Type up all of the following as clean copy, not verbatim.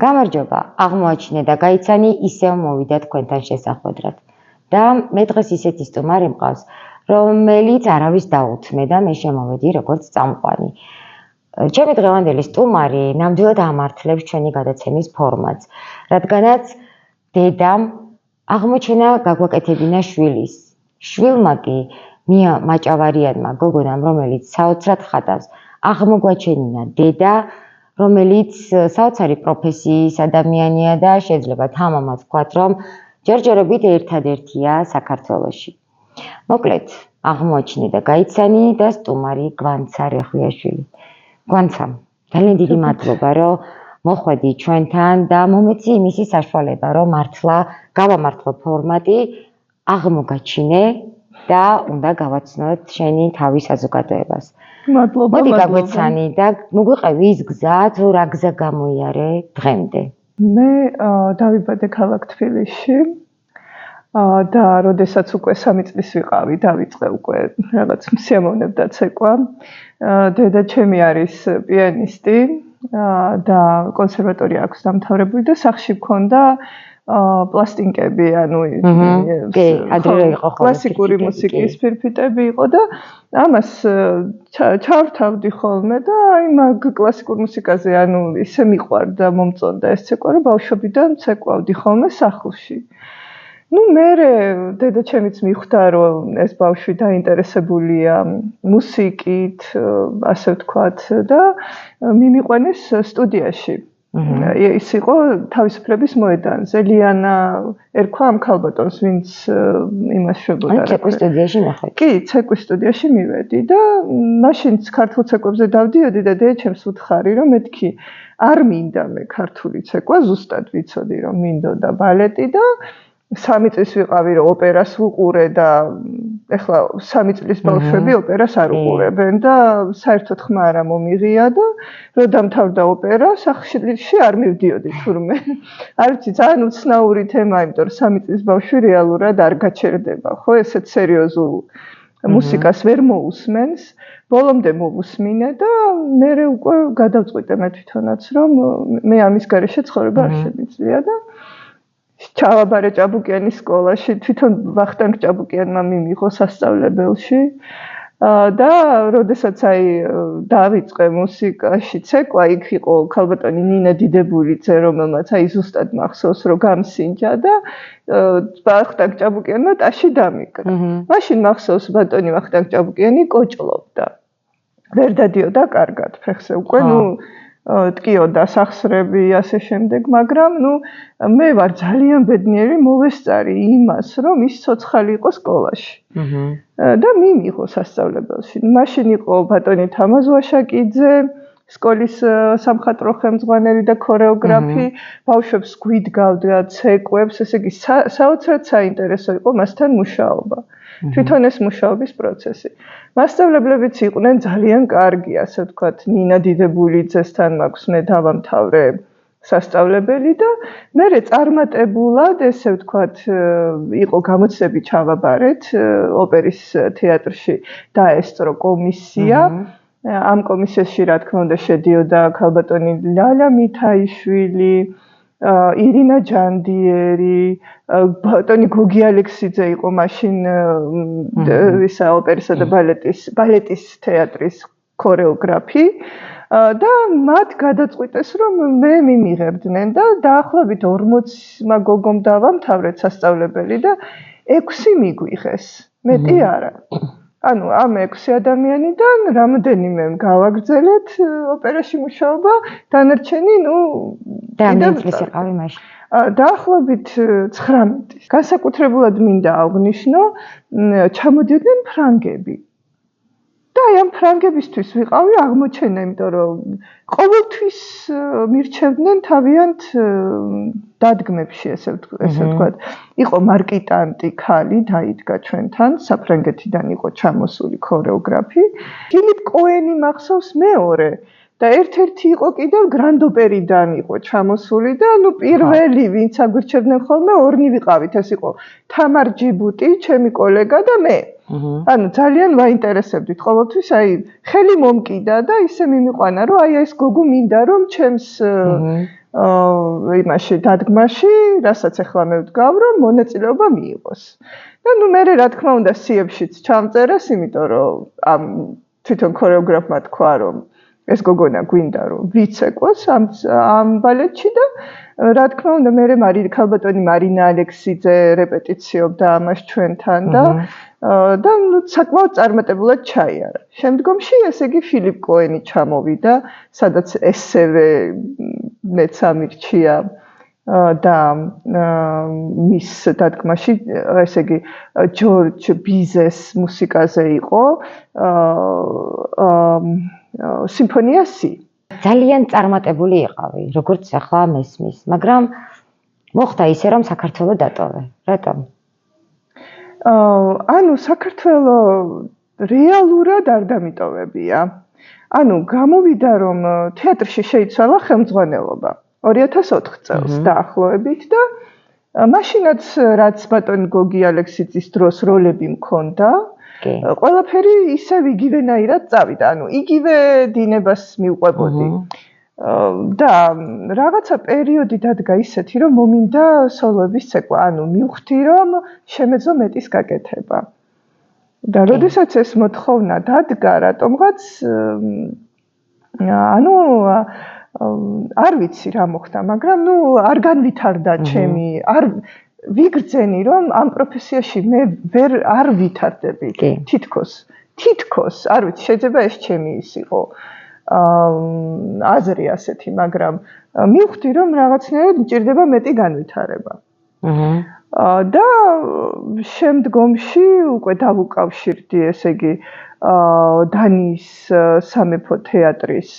გამარჯობა, აღმოაჩინე და გაიცანი ისევ მოვიდა თქვენთან შესახვედრად. და მე დღეს ისეთი სტუმარი მყავს, რომელიც არავის დაუთმე და მე შემოვედი როგორც წამყვანი. ჩემი დღევანდელი სტუმარი ნამდვილად ამართლებს ჩვენი გადაცემის ფორმატს, რადგანაც დედამ აღმოჩენა გაგვაკეთებინა შვილის. შვილმა კი მია მაჭავარიანმა გოგონამ, რომელიც საოცრად ხატავს, აღმოგვაჩენინა დედა, რომელიც საოცარი პროფესიის ადამიანია და შეიძლება თამამად ვთქვათ, რომ ჯერჯერობით ერთადერთია საქართველოში. მოკლედ, აღმოაჩინე და გაიცანი და სტუმარი გვანცა რეხვიაშვილი. გვანცა, ძალიან დიდი მადლობა, რომ მოხვედი ჩვენთან და მომეცი იმისი საშუალება, რომ მართლა გავამართლო ფორმატი, აღმოგაჩინე და უნდა გავაცნოთ შენი თავის საზოგადოებას. მადლობა. მოდი გაგვეცანი და მოგვიყევი ის გზა, თუ რა გზა გამოიარე დღემდე. მე დავიბადე ქალაქ თბილისში და როდესაც უკვე 3 წლის ვიყავი, დავიწყე უკვე რაღაც სიამოვნებ და ცეკვა. დედა ჩემი არის პიანისტი და კონსერვატორია აქვს დამთავრებული და სახლში მქონდა პლასტინკები, ანუ კლასიკური მუსიკის ფირფიტები იყო და ამას ჩავრთავდი ხოლმე და აი მაგ კლასიკურ მუსიკაზე ანუ ისე მიყვარდა, მომწონდა ეს ცეკვა, რომ ბავშვობიდან ცეკვავდი ხოლმე სახლში. მე დედა ჩემიც მიხვდა, რომ ეს ბავშვი დაინტერესებულია მუსიკით, ასე ვთქვათ და მიმიყვანეს სტუდიაში. ის იყო თავისუფლების მოედანზე. ლიანა ერქვა ამ ქალბატონს, ვინც იმას შვებოდა. ცეკვის სტუდიაში ნახეთ. კი, ცეკვის სტუდიაში მივედი და მაშინ ქართულ ცეკვებზე დავდიოდი და დედა ჩემს უთხარი, რომ მეთქი არ მინდა მე ქართული ცეკვა, ზუსტად ვიცოდი, რომ მინდოდა ბალეტი და 3 წლის ვიყავი, რომ ოპერას ვუყურე და ეხლა 3 წლის ბავშვები ოპერას არ უყურებენ და საერთოდ ხმა არ მომიღია და რომ დამთავრდა ოპერა, სახლში არ მივდიოდი თურმე. არ ვიცი, ძალიან უცნაური თემაა, იმიტომ რომ 3 წლის ბავშვი რეალურად არ გაჩერდება, ხო, ესეთ სერიოზულ მუსიკას ვერ მოусმენს. ბოლომდე მოვუსმინე და მე უკვე გადავწყვიტე მე თვითონაც, რომ მე ამის გარეშე ცხოვრება არ შემიძლია და ჩავაბარე ჭაბუკიანის სკოლაში, თვითონ ვახტანგ ჭაბუკიანმა მიმიღო სასწავლებელში და როდესაც აი დავიწყე მუსიკაში ცეკვა, იქ იყო ქალბატონი ნინა დიდებულიძე, რომელმაც აი ზუსტად მახსოვს, რომ გამსინჯა და ვახტანგ ჭაბუკიანმა ტაში დამიკრა. მაშინ მახსოვს ბატონი ვახტანგ ჭაბუკიანი კოჭლობდა. ვერ დადიოდა კარგად ფეხზე უკვე, ტკიოდა სახსრები ასე შემდეგ, მაგრამ მე ვარ ძალიან ბედნიერი, მოვესწარი იმას, რომ ის ცოცხალი იყო სკოლაში. და მიმიღო სასწავლებელში. მაშინ იყო ბატონი თამაზ ვაშაკიძე, სკოლის სამხატვრო ხელმძღვანელი და ქორეოგრაფი, ბავშვებს გვიდგავდა ცეკვებს, ესე იგი საოცრად საინტერესო იყო მასთან მუშაობა. თვითონ ეს მუშაობის პროცესი. მასწავლებლებიც იყვნენ ძალიან კარგი, ასე ვთქვათ, ნინა დიდებულიძესთან მაქვს მე დავამთავრე სასწავლებელი და მე წარმატებულად, ესე ვთქვათ, იყო გამოცდები ჩავაბარეთ ოპერის თეატრში დაესწრო კომისია. ამ კომისიაში, რა თქმა უნდა, შედიოდა ქალბატონი ლალა მითაიშვილი, ირინა ჯანდიერი, ბატონი გოგი ალექსიძე იყო მაშინ ისა ოპერისა და ბალეტის თეატრის ქორეოგრაფი და მათ გადაწყვიტეს, რომ მე მიმიღებდნენ და დაახლოებით 40 გოგომ დავამთავრეთ სასწავლებელი და 6 მიგვიღეს, მეტი არა. ანუ ამ 6 ადამიანიდან რამდენიმე გავაგრძელეთ ოპერაში მუშაობა, დანარჩენი, რამდენი წლის იყავი მაშინ? დაახლოებით 19. განსაკუთრებულად მინდა აღვნიშნო, ჩამოდიოდნენ ფრანგები. და აი ამ ფრანგებისთვის ვიყავი აღმოჩენა, იმიტომ რომ ყოველთვის მირჩევდნენ თავიანთ დადგმებში, ესე ვთქვათ. იყო მარკიტანტი ქალი, დაიდგა ჩვენთან, საფრანგეთიდან იყო ჩამოსული ქორეოგრაფი. ფილიპ კოენი მახსოვს მეორე და ერთ-ერთი იყო კიდევ გრანდ ოპერიდან იყო ჩამოსული და პირველი ვინც აგვირჩევდნენ ხოლმე ორნი ვიყავით, ეს იყო თამარ ჯიბუტი, ჩემი კოლეგა და მე. ანუ ძალიან ვაინტერესებდით ყოველთვის, აი ხელი მომკიდა და ისე მიმიყვანა, რომ აი ეს გოგო მინდა რომ ჩემს იმაში დადგმაში, რასაც ახლა მე ვდგავ, რომ მონაწილეობა მიიღოს. და ნუ მე რა თქმა უნდა სიებშიც ჩამწერეს, იმიტომ რომ ამ თვითონ ქორეოგრაფმა თქვა, რომ ეს გოგონა გვინდა რომ ვიცეკოს ამ ბალეტში და რა თქმა უნდა მე ქალბატონი მარინა ალექსიძე რეპეტიციობდა ამას ჩვენთან და საკმაოდ წარმატებულად ჩაიარა. შემდგომში ესე იგი ფილიპ კოენი ჩამოვიდა, სადაც ესევე მეც ამირჩია და მის დადგმაში ესე იგი ჯორჯ ბიზეს მუსიკაზე იყო სიმფონია C. ძალიან წარმატებული იყავი, როგორც ახლა მესმის, მაგრამ მოხდა ისე, რომ საქართველოს დატოვე. რატომ? ანუ საქართველოს რეალურად არ დამიტოვებია. ანუ გამოვიდა, რომ თეატრში შეიცვალა ხელმძღვანელობა 2004 წელს დაახლოებით და მაშინაც რაც ბატონი გოგი ალექსიძის დროს როლები მქონდა, ყველაფერი ისევ იგივენაირად წავიდა, ანუ იგივე დინებას მივყვებოდი. და რაღაცა პერიოდი დადგა ისეთი, რომ მომინდა სოლოების ცეკვა, ანუ მივხვდი, რომ შემეძლო მეტის გაკეთება. და როდესაც ეს მოთხოვნა დადგა, რატომღაც ანუ არ ვიცი რა მოხდა, მაგრამ ნუ არ განვითარდა ჩემი, არ ვიგრძენი, რომ ამ პროფესიაში მე არ ვითარდები თითქოს, არ ვიცი, შეიძლება ეს ჩემი ის იყო აზრი ასეთი, მაგრამ მივხვდი, რომ რაღაცნაირად მჭირდება მეტი განვითარება. და შემდგომში უკვე დავუკავშირდი, ესე იგი, დანიის სამეფო თეატრის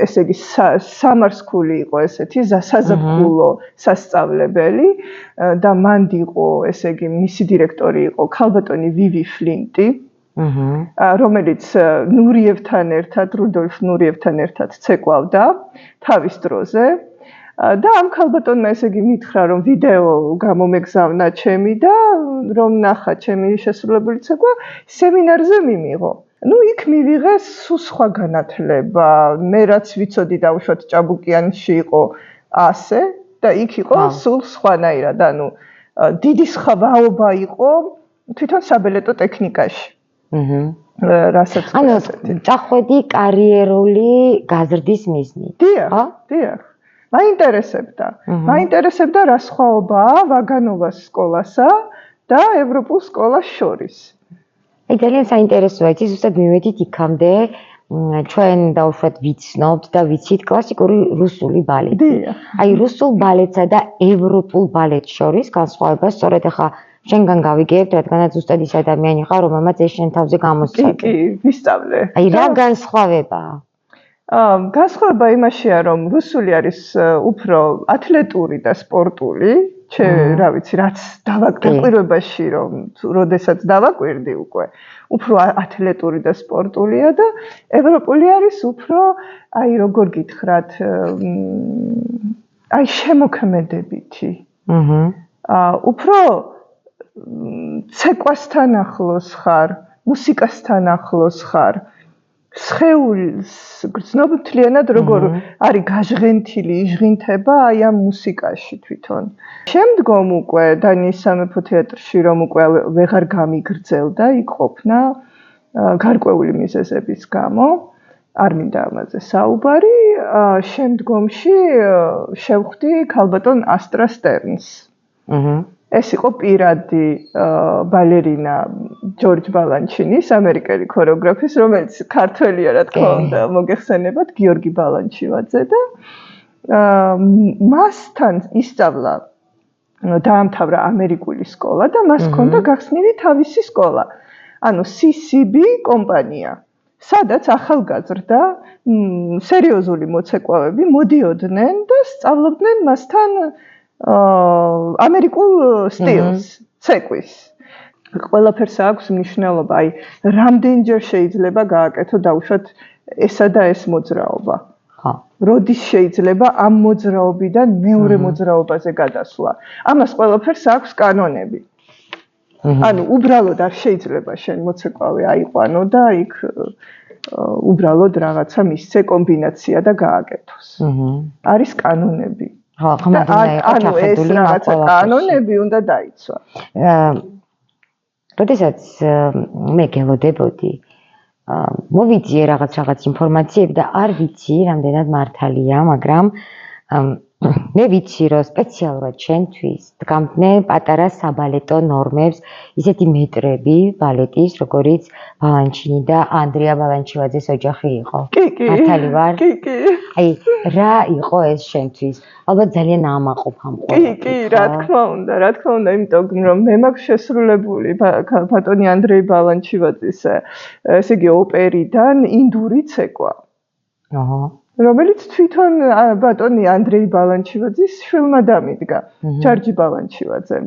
ესე იგი სამარსკული იყო ესეთი საზაფხულო სასწავლებელი და მანდ იყო ესე იგი მისი დირექტორი იყო ქალბატონი ვივი ფლინტი რომელიც ნურიევთან ერთად რუდოლფ ნურიევთან ერთად ცეკვავდა თავის დროზე და ამ ქალბატონმა ესე იგი მითხრა რომ ვიდეო გამომეგზავნა ჩემი და რომ ნახა ჩემი შესრულებული ცეკვა სემინარზე მიმიღო. ნუ იქ მივიღე სულ სხვა განათლება. მე რაც ვიცოდი დაუშვათ ჭაბუკიანში იყო ასე და იქ იყო სულ სხვანაირად. ანუ დიდი სხვაობა იყო თვითონ საბალეტო ტექნიკაში. რასაც ანუ წახვედი კარიერული გაზრდის მიზნით. დიახ. მაინტერესებდა რა სხვაობაა ვაგანოვას სკოლასა და ევროპულ სკოლას შორის. აი ძალიან საინტერესოა, იცი ზუსტად მივედით იქამდე, ჩვენ დაუშვათ ვიცნობთ და ვიცით კლასიკური რუსული ბალეტი. აი რუსულ ბალეტსა და ევროპულ ბალეტს შორის განსხვავება სწორედ ახლა შენგან გავიგებთ, რადგანაც ზუსტად ის ადამიანი ხარ, რომელმაც ეს შენ თავზე გამოსცემ. კი, ვისწავლე. აი რა განსხვავებაა? განსხვავება იმაშია, რომ რუსული არის უფრო ათლეტური და სპორტული, რა ვიცი, რაც დავაკვირვებაში, რომ როდესაც დავაკვირდი უკვე, უფრო ათლეტური და სპორტულია და ევროპული არის უფრო, აი როგორ გითხრათ, აი შემოქმედებითი. უფრო ცეკვასთან ახლოს ხარ, მუსიკასთან ახლოს ხარ. სხეულს გრძნობთლიანად როგორ არის გაჟღენთილი, იჟღინთება აი ამ მუსიკაში თვითონ. შემდგომ უკვე დანიის სამეფო თეატრში რომ უკვე ვეღარ გამიგრძელდა იქ ყოფნა გარკვეული მიზეზების გამო, არ მინდა ამაზე საუბარი, შემდგომში შევხვდი ქალბატონ ასტრა სტერნს. ეს იყო პირადი ბალერინა ჯორჯ ბალანჩინის, ამერიკელი ქორეოგრაფის, რომელიც ქართველია, რა თქმა უნდა, მოგეხსენებათ, გიორგი ბალანჩივაძე და მასთან ისწავლა დაამთავრა ამერიკული სკოლა და მას ჰქონდა გახსნილი თავისი სკოლა. ანუ CCB კომპანია, სადაც ახალგაზრდა სერიოზული მოცეკვავები მოდიოდნენ და სწავლობდნენ მასთან ამერიკულ სტილს, ცეკვის. ყველაფერს აქვს მნიშვნელობა, აი, რამდენჯერ შეიძლება გააკეთო დაუშვათ ესა და ეს მოძრაობა. როდის შეიძლება ამ მოძრაობიდან მეორე მოძრაობაზე გადასვლა. ამას ყველაფერს აქვს კანონები. ანუ უბრალოდ არ შეიძლება შენ მოცეკვავე აიყვანო და იქ უბრალოდ რაღაცა მისცე კომბინაცია და გააკეთოს. არის კანონები. ანუ ეს რაღაცა კანონები უნდა დაიცვა. როდესაც მე გელოდებოდი, მოვიძიე რაღაც ინფორმაციები და არ ვიცი რამდენად მართალია, მაგრამ მე ვიცი, რომ სპეციალურად შენთვის დგამდნენ პატარა საბალეტო ნორმებს, ისეთი მეტრები ბალეტის, როგორიც ბალანჩინი და ანდრია ბალანჩივაძეს ოჯახი იყო. მართალი ვარ? კი. აი, რა იყო ეს შენთვის? ალბათ ძალიან ამაყობ ამ ყველაფერს. კი, რა თქმა უნდა, იმიტომ რომ მე მაქვს შესრულებული ბატონი ანდრეი ბალანჩივაძის, ესე იგი ოპერიდან ინდური ცეკვა. რომელიც თვითონ ბატონი ანდრეი ბალანჩივაძის შვილმა დამიდგა, ჯარჯი ბალანჩივაძემ.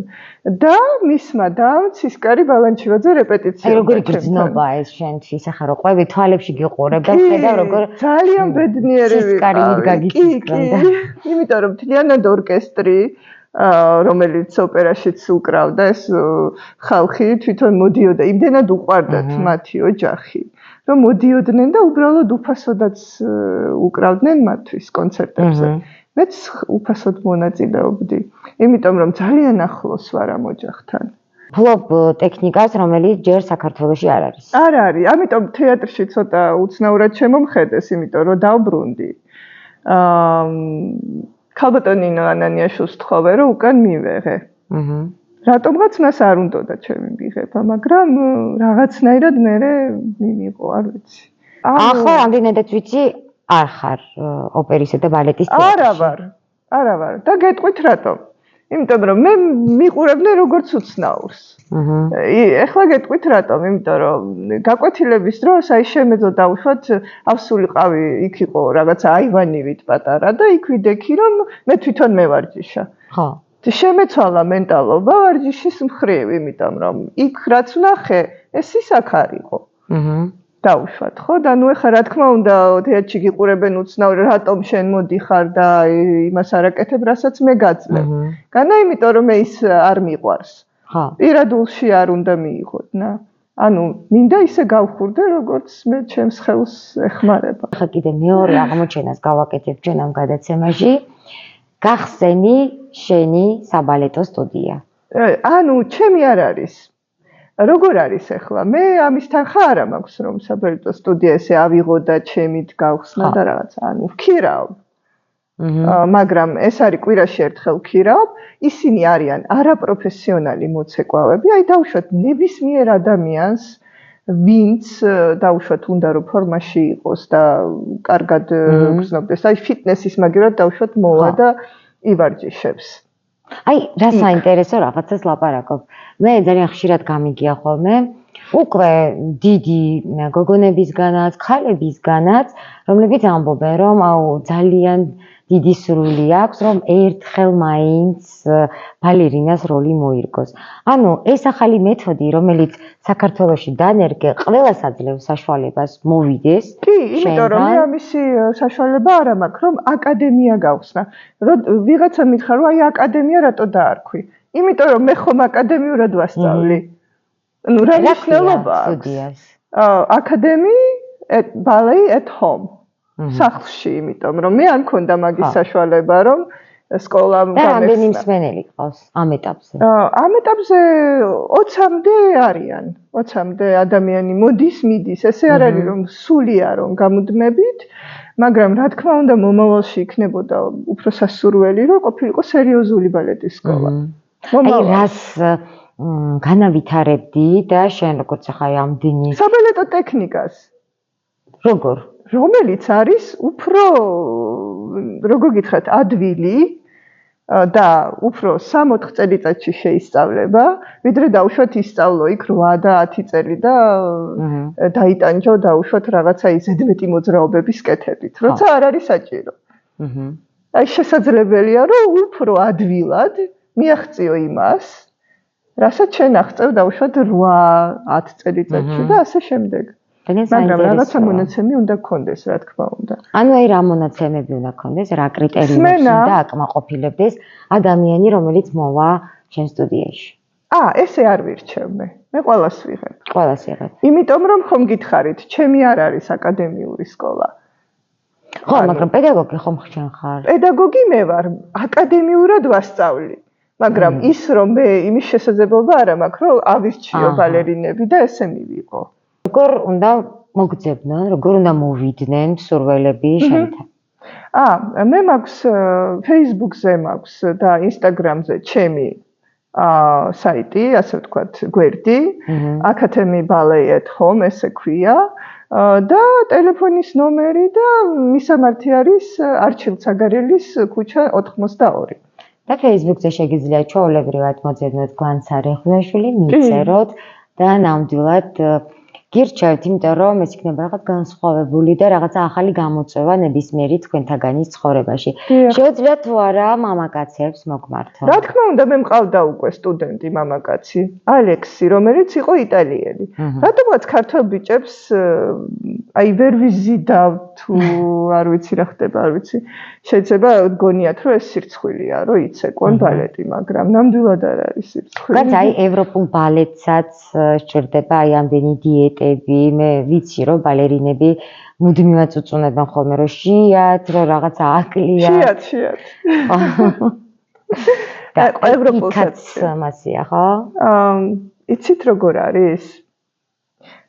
და მისმა დამ ცისკარი ბალანჩივაძე რეპეტიციაზე. აი როგორი გრძნობა ეს შენთვის, ახლა რო ყვები თვალებში გიყურებ და ხედავ როგორ ძალიან ბედნიერი ცისკარი გაგიწკრა. იმიტომ რომ მთლიანად ორკესტრი რომელიც ოპერაშიც უკრავდა ეს ხალხი თვითონ მოდიოდა, იმდენად უყვარდათ მათი ოჯახი. რომ მოდიოდნენ და უბრალოდ უფასოდაც უკრავდნენ მათთვის კონცერტებზე. მეც უფასოდ მონაწილეობდი, იმიტომ რომ ძალიან ახლოს ვარ ამ ოჯახთან. ფლობ ტექნიკას, რომელიც ჯერ საქართველოში არ არის. არ არის, ამიტომ თეატრში ცოტა უცნაურად შემომხედეს, იმიტომ რომ დავბრუნდი. ქალბატონი ნინო ანანიაშვილს ვთხოვე, რომ უკან მივეღე. რატომღაც მას არ უნდოდა ჩემი მიღება, მაგრამ რაღაცნაირად მე მიმიყო, არ ვიცი. ახლა რამდენადაც ვიცი, არ ხარ ოპერისა და ბალეტის თეატრში. არა ვარ. და გეტყვით რატომ? იმიტომ რომ მე მიყურებდნენ როგორც უცნაურს. ეხლა გეტყვით რატომ? იმიტომ რომ გაკვეთილების დროს აი შემეძლო დავუშვათ ავსულიყავი, იქ იყო რაღაცა აივანივით პატარა და იქ ვიდექი რომ მე თვითონ მე ვარჯიშა. ხო. შემეცვალა მენტალობა ვარჯიშის მხრივ, იმიტომ რომ იქ რაც ვნახე, ეს ისაქ არ იყო. დავუშვათ, ხო? და ნუ ეხლა რა თქმა უნდა, თეატრში გიყურებენ უცნაური, რატომ შენ მოდიხარ და იმას არ აკეთებ, რასაც მე გაძლევ. განა იმიტომ რომ მე ის არ მიყვარს. ხო. პირადულში არ უნდა მიიღოდნა. ანუ მინდა ისე გავხურდე, როგორც მე ჩემს ხელს ეხმარება. ახლა კიდე მეორე აღმოჩენას გავაკეთებ ჩვენ ამ გადაცემაში. გახსენი შენი საბალეტო სტუდია. ანუ ჩემი არ არის. როგორ არის ახლა? მე ამისთან ხარ მაქვს რომ საბალეტო სტუდია ესე ავიღო და ჩემით გავხსნა და რაღაცა. ანუ ვქირავ. მაგრამ ეს არის კვირაში ერთხელ ვქირავ. ისინი არიან არაპროფესიონალი მოცეკვავები. აი დავუშვათ ნებისმიერ ადამიანს ვინც დავუშვათ უნდა რომ ფორმაში იყოს და კარგად გრძნობდეს. აი ფიტნესის მაგერად დავუშვათ მოვა და ივარჯიშებს. აი რა საინტერესო რაღაცას ლაპარაკობ. მე ძალიან ხშირად გამიგია ხოლმე უკვე დიდი გოგონებისგანაც, ქალებისგანაც, რომლებიც ამბობენ რომ აუ ძალიან დიდი სრული აქვს, რომ ერთხელ მაინც ბალერინას როლი მოირგოს. ანუ ეს ახალი მეთოდი, რომელიც საქართველოში დანერგე, ყველას აძლევს საშუალებას მოვიდეს. კი, იმიტომ რომ მე ამისი საშუალება არ მაქვს, რომ აკადემია გავხსნა. ვიღაცა მითხრა, რომ აი აკადემია რატო დაარქვი? იმიტომ რომ მე ხომ აკადემიურად ვასწავლი. ну რა მნიშვნელობა აქვს? აკადემი ballet at home. სახლში, იმიტომ რომ მე არ მქონდა მაგის საშუალება, რომ სკოლამ გამეცნა. და რამდენი მსმენელი ყავს ამ ეტაპზე? ამ ეტაპზე 20-მდე არიან. 20-მდე ადამიანი მოდის, მიდის. ესე არ არის რომ სულია რომ გამუდმებით, მაგრამ რა თქმა უნდა მომავალში იქნებოდა უფრო სასურველი, რომ ყოფილიყო სერიოზული ბალეტის სკოლა. აი რას განავითარებდი და შენ როგორც ახლა ამდენი საბალეტო ტექნიკას. როგორ? რომელიც არის უფრო როგორ გითხრათ ადვილი და უფრო 6-4 წელიწადში შეისწავლება, ვიდრე დავუშვათ ისწავლო იქ 8 და 10 წელი და დაიტანჯო დავუშვათ რაღაცა ზედმეტი მოძრაობების კეთებით, როცა არ არის საჭირო. აი შესაძლებელია რომ უფრო ადვილად მიაღწიო იმას, რასაც შენ აღწევ დავუშვათ 8-10 წელიწადში და ასე შემდეგ. მაგრამ რაღაცა მონაცემი უნდა გქონდეს, რა თქმა უნდა. ანუ აი რა მონაცემები უნდა გქონდეს, რა კრიტერიუმებს უნდა აკმაყოფილებდეს ადამიანი, რომელიც მოვა შენ სტუდიაში? ესე არ ვირჩევ მე ყველას ვიღებ. ყველას იღებ. იმიტომ რომ ხომ გითხარით, ჩემი არ არის აკადემიური სკოლა. ხო, მაგრამ პედაგოგი ხომ ხარ ხარ? პედაგოგი მე ვარ, აკადემიურად ვასწავლი. მაგრამ ის რომ მე იმის შესაძლებლობა არ მაქვს, რომ ავირჩიო ბალერინები და ესე მივიღო. როგორ უნდა მოგძებნონ, როგორ უნდა მოვიდნენ სურველები შენთან? მე მაქვს Facebook-ზე მაქვს და Instagram-ზე ჩემი საიტი, ასე ვთქვათ, გვერდი, Academy Ballet at Home, ესე ქვია. და ტელეფონის ნომერი და მისამართი არის არჩილ ცაგარელის ქუჩა 82. და Facebook-ზე შეგიძლიათ ჩვეულებრივად მოძებნოთ გვანცა რეხულაშვილი, მიწეროთ და ნამდვილად გირჩევთ, იმიტომ რომ ეს იქნება რაღაც განსხვავებული და რაღაცა ახალი გამოწვევა ნებისმიერი თქვენთაგანის ცხოვრებაში. შეუძლიათ თუ არა მამაკაცებს მოგმართონ? რა თქმა უნდა, მე მყავდა უკვე სტუდენტი მამაკაცი, ალექსი, რომელიც იყო იტალიელი. რატომაც ქართველ ბიჭებს ვერ ვიზიდავ თუ არ ვიცი რა ხდება, არ ვიცი. შეიძლება გონიათ, რომ ეს სირცხვილია, რომ იცეკვონ ბალეტი, მაგრამ ნამდვილად არ არის სირცხვილი. რაც ევროპულ ბალეტსაც სჭირდება ამდენი დიეტები, მე ვიცი რომ ბალერინები მუდმივად უწუნებენ ხოლმე რომ შეათ, რომ რაღაცა აკლია. შეათ. და ევროპულსაც მასია, ხო? იცით როგორ არის?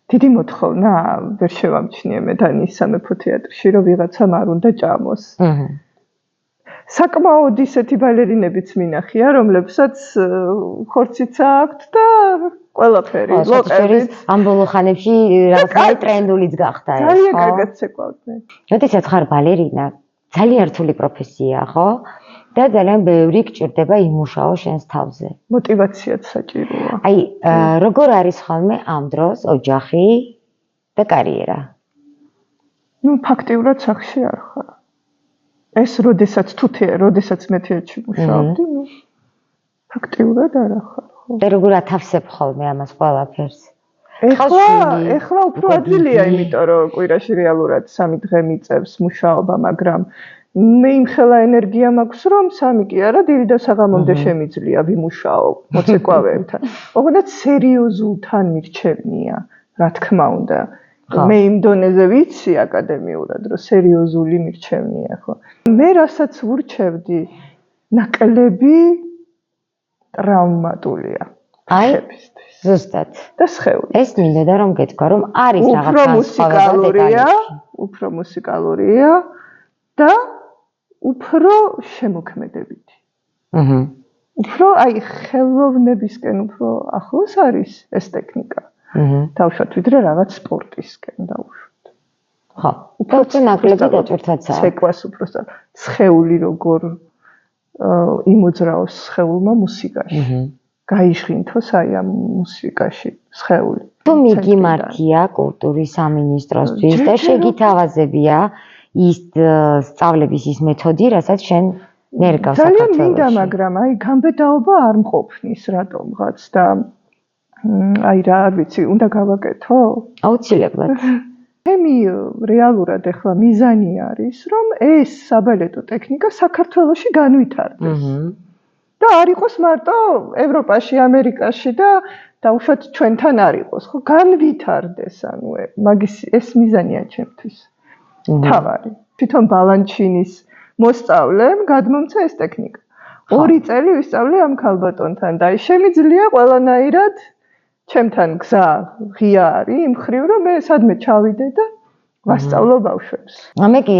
დიდი მოთხოვნა ვერ შევამჩნიე მე დანის სამეფო თეატრში, რომ ვიღაცამ არ უნდა ჭამოს. საკმაოდ ისეთი ბალერინებიც მინახია, რომლებსაც ხორციც აქვთ და ყველაფერი, ლოყებით. ამ ბოლო ხანებში რაღაცა ტრენდულიც გახდა ეს, ხო? ძალიან კარგად ცეკვავდნენ. როდესაც ხარ ბალერინა, ძალიან რთული პროფესიაა, ხო? და ძალიან ბევრი გჭირდება იმუშაო შენს თავზე. მოტივაციაც საჭიროა. როგორ არის ხოლმე ამ დროს ოჯახი და კარიერა? ფაქტიურად სახში არ ხარ. ეს როდესაც მე თეატრში მუშაობდი, ფაქტიურად არ ხარ, ხო. და როგორ ათავსებ ხოლმე ამას ყველაფერს? ეხლა უფრო ადვილია, იმიტომ რომ კვირაში რეალურად 3 დღე მიწევს მუშაობა, მაგრამ მე იმხელა ენერგია მაქვს, რომ 3 კი არა, დილი და საღამომდე შემიძლია ვიმუშაო მოცეკვავეებთან. ოღონდ სერიოზულთან მირჩევნია, რა თქმა უნდა. მე იმ დონეზე ვიცი აკადემიურად, რომ სერიოზული მირჩევნია, ხო. მე რასაც ვურჩევდი, ნაკლები ტრაუმატულია. ზუსტად. და სხეული. ეს მინდოდა რომ გეთქვა, რომ არის რაღაც განსხვავება უფრო მუსიკალურია და უფრო შემოქმედებითი. უფრო ხელოვნებისკენ უფრო ახლოს არის ეს ტექნიკა. თავშოთ ვიდრე რაღაც სპორტისკენ დავუშვათ. ხო, უფრო ნაკლები დაწვრთვაცაა. ცეკვას უფრო სხეული როგორ იმოძრაოს სხეულმა მუსიკაში. გაიშვინთოს აი ამ მუსიკაში სხეული. თუ მიგიმართია კულტურის სამინისტროსთვის და შეგითავაზებია ის სწავლების ის მეთოდი, რასაც შენ ნერგავს საქართველოში. ძალიან მინდა, მაგრამ აი გამბედაობა არ მყოფნის რატომღაც და აი რა არ ვიცი, უნდა გავაკეთო? აუცილებლად. ჩემი რეალურად ახლა მიზანი არის, რომ ეს საბალეტო ტექნიკა საქართველოში განვითარდეს. და არ იყოს მარტო ევროპაში, ამერიკაში და დაუშვათ ჩვენთან არ იყოს, ხო? განვითარდეს, ანუ ეს მიზანია ჩემთვის. თავარი. თვითონ ბალანჩინის მოსწავლემ გადმომცა ეს ტექნიკა. 2 წელი ვისწავლე ამ ქალბატონთან და შემიძლია ყველანაირად ჩემთან გზა ღია არის იმ ხრივ, რომ მე სადმე ჩავიდე და ვასწავლო ბავშვებს. მე კი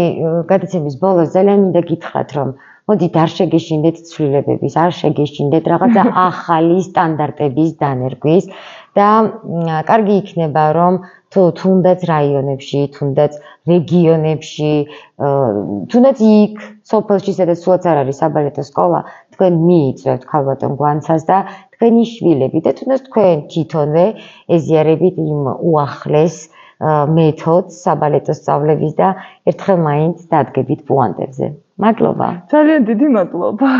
გადაცემის ბოლოს ძალიან მინდა გითხრათ, რომ მოდით არ შეგეშინდეთ ცვლილებების, არ შეგეშინდეთ რაღაცა ახალი სტანდარტების დანერგვის და კარგი იქნება, რომ თუნდაც რაიონებში, თუნდაც რეგიონებში, თუნდაც იქ სოფელში, სადაც სულაც არ არის საბალეტო სკოლა, თქვენ მიიწვევთ ქალბატონ გვანცას და თქვენი შვილები და თუნდაც თქვენ თვითონვე ეზიარებით იმ უახლეს მეთოდს საბალეტო სწავლების და ერთხელ მაინც დადგებით პუანტებზე. მადლობა. ძალიან დიდი მადლობა.